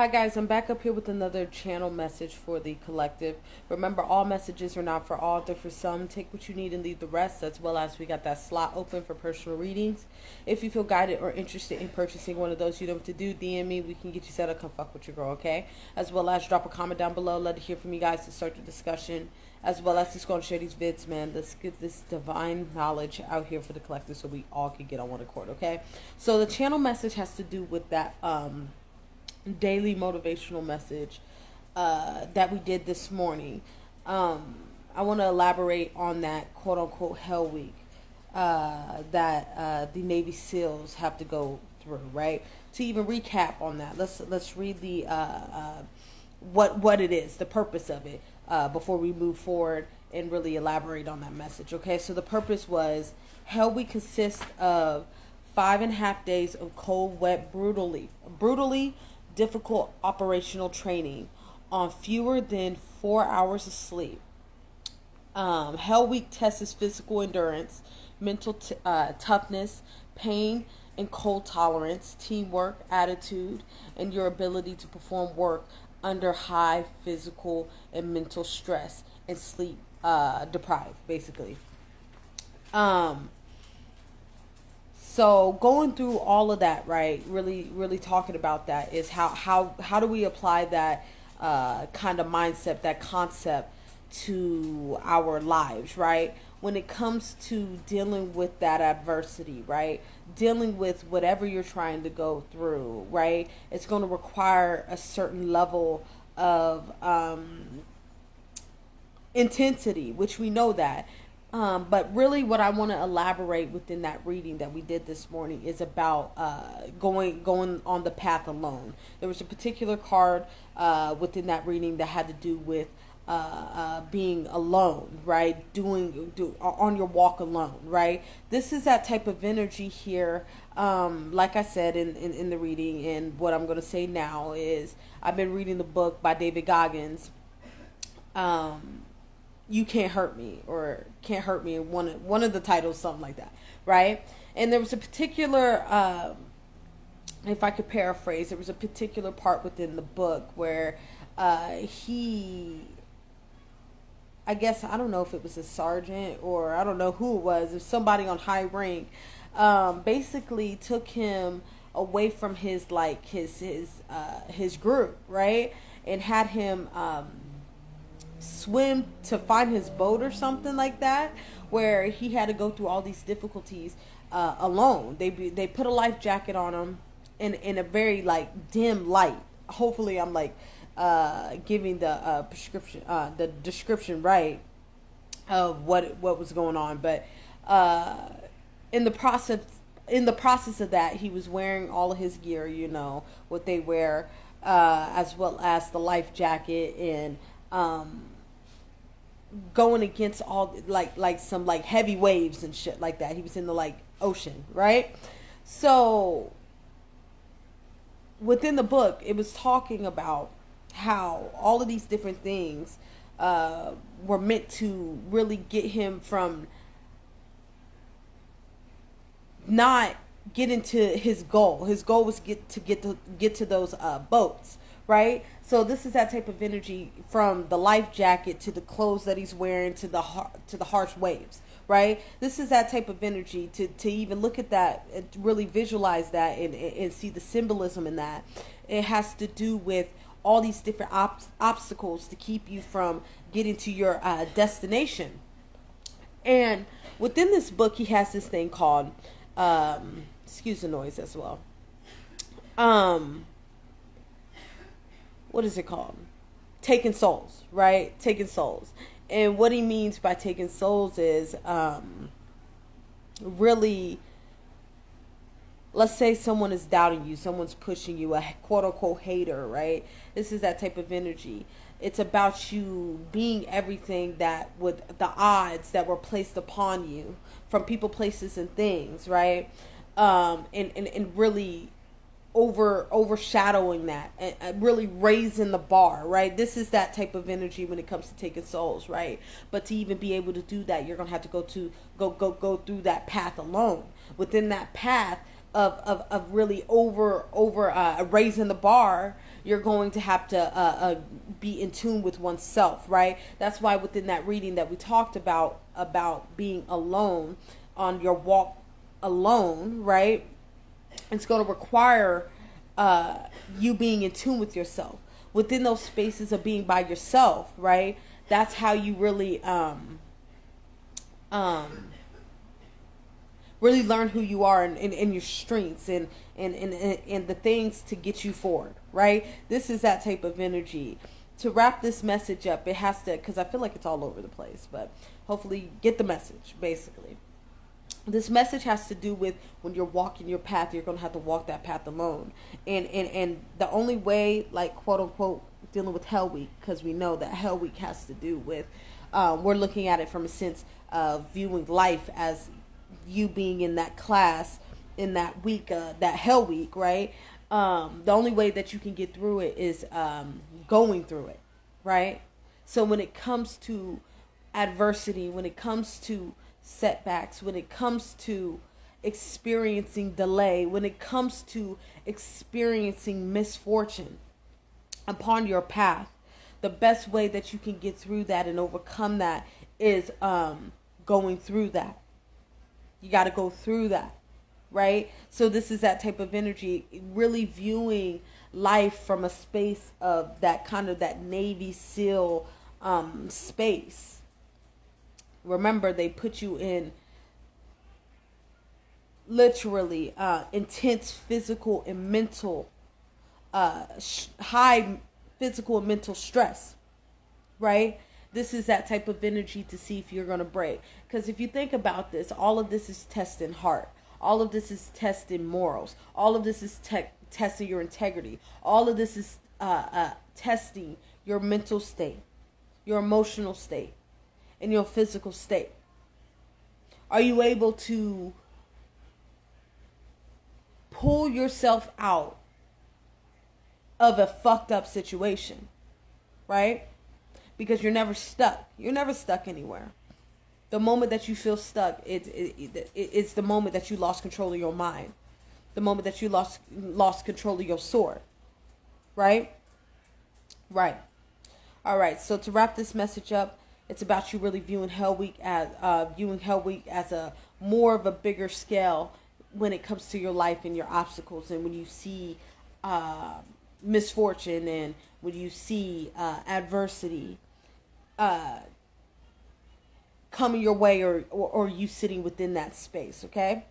Hi guys, I'm back up here with another channel message for the collective. Remember, all messages are not for all, they're for some. Take what you need and leave the rest, as well as we got that slot open for personal readings. If you feel guided or interested in purchasing one of those, you know what to do. DM me, we can get you set up, come fuck with your girl, okay? As well as drop a comment down below. Love to hear from you guys to start the discussion. As well as just go and share these vids, man. Let's get this divine knowledge out here for the collective so we all can get on one accord, okay? So the channel message has to do with that daily motivational message that we did this morning. I want to elaborate on that quote-unquote hell week that the Navy SEALs have to go through, right? To even recap on that, let's read the what it is, the purpose of it, before we move forward and really elaborate on that message. Okay, so the purpose was hell week consists of 5.5 days of cold, wet, brutally difficult operational training on fewer than 4 hours of sleep. Hell week tests physical endurance, mental toughness, pain and cold tolerance, teamwork, attitude, and your ability to perform work under high physical and mental stress and sleep deprived, basically. So going through all of that, right, really talking about that is how do we apply that kind of mindset, that concept to our lives, right? When it comes to dealing with that adversity, right? Dealing with whatever you're trying to go through, right? It's going to require a certain level of intensity, which we know that. But really what I want to elaborate within that reading that we did this morning is about going on the path alone. There was a particular card within that reading that had to do with being alone, right? On your walk alone, right? This is that type of energy here. Like I said in the reading, and what I'm going to say now is I've been reading the book by David Goggins, You Can't Hurt Me, or Can't Hurt Me, one of the titles, something like that, right? And there was a particular, if I could paraphrase, there was a particular part within the book where I guess, I don't know if it was a sergeant or I don't know who it was somebody on high rank, basically took him away from his group, right? And had him swim to find his boat or something like that, where he had to go through all these difficulties alone. They put a life jacket on him in a very dim light. Hopefully I'm giving the description right of what was going on, but in the process of that, he was wearing all of his gear, what they wear, as well as the life jacket, and going against all some heavy waves and shit like that. He was in the ocean, right? So within the book, it was talking about how all of these different things were meant to really get him from not getting to his goal. His goal was get to those boats, right? So this is that type of energy, from the life jacket to the clothes that he's wearing to the harsh waves, right? This is that type of energy to even look at that, and really visualize that, and see the symbolism in that. It has to do with all these different obstacles to keep you from getting to your destination. And within this book, he has this thing called, excuse the noise as well. What is it called? Taking souls, right? Taking souls. And what he means by taking souls is really, let's say someone is doubting you, someone's pushing you, a quote-unquote hater, right? This is that type of energy. It's about you being everything that, with the odds that were placed upon you from people, places, and things, right? And really overshadowing that, and really raising the bar, right? This is that type of energy when it comes to taking souls, right? But to even be able to do that, you're gonna have to go through that path alone. Within that path of really over raising the bar, you're going to have to be in tune with oneself, right? That's why within that reading that we talked about being alone on your walk alone, right? It's going to require you being in tune with yourself. Within those spaces of being by yourself, right? That's how you really really learn who you are and your strengths and the things to get you forward, right? This is that type of energy. To wrap this message up, it has to, because I feel like it's all over the place, but hopefully get the message, basically. This message has to do with when you're walking your path, you're going to have to walk that path alone. And the only way, like, quote unquote, dealing with Hell Week, because we know that Hell Week has to do with, we're looking at it from a sense of viewing life as you being in that class, in that week, that Hell Week, right? The only way that you can get through it is going through it, right? So when it comes to adversity, when it comes to setbacks, when it comes to experiencing delay, when it comes to experiencing misfortune upon your path, the best way that you can get through that and overcome that is going through that. You got to go through that, right? So this is that type of energy, really viewing life from a space of that kind of that Navy SEAL space. Remember, they put you in literally intense physical and mental, high physical and mental stress, right? This is that type of energy to see if you're going to break. Because if you think about this, all of this is testing heart. All of this is testing morals. All of this is testing your integrity. All of this is testing your mental state, your emotional state, and your physical state. Are you able to pull yourself out of a fucked up situation, right? Because you're never stuck. You're never stuck anywhere. The moment that you feel stuck, it's the moment that you lost control of your mind. The moment that you lost control of your sword. Right? Right. All right. So to wrap this message up, it's about you really viewing Hell Week as a more of a bigger scale when it comes to your life and your obstacles, and when you see misfortune, and when you see adversity coming your way, or you sitting within that space. Okay.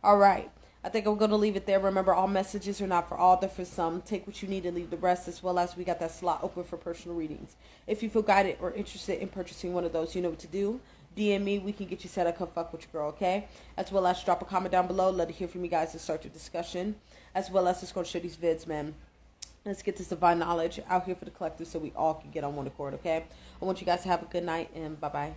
All right. I think I'm going to leave it there. Remember, all messages are not for all, they're for some. Take what you need and leave the rest, as well as we got that slot open for personal readings. If you feel guided or interested in purchasing one of those, you know what to do. DM me. We can get you set up. Come fuck with your girl, okay? As well as drop a comment down below. Let it hear from you guys to start your discussion. As well as just going to share these vids, man. Let's get this divine knowledge out here for the collective so we all can get on one accord, okay? I want you guys to have a good night, and bye-bye.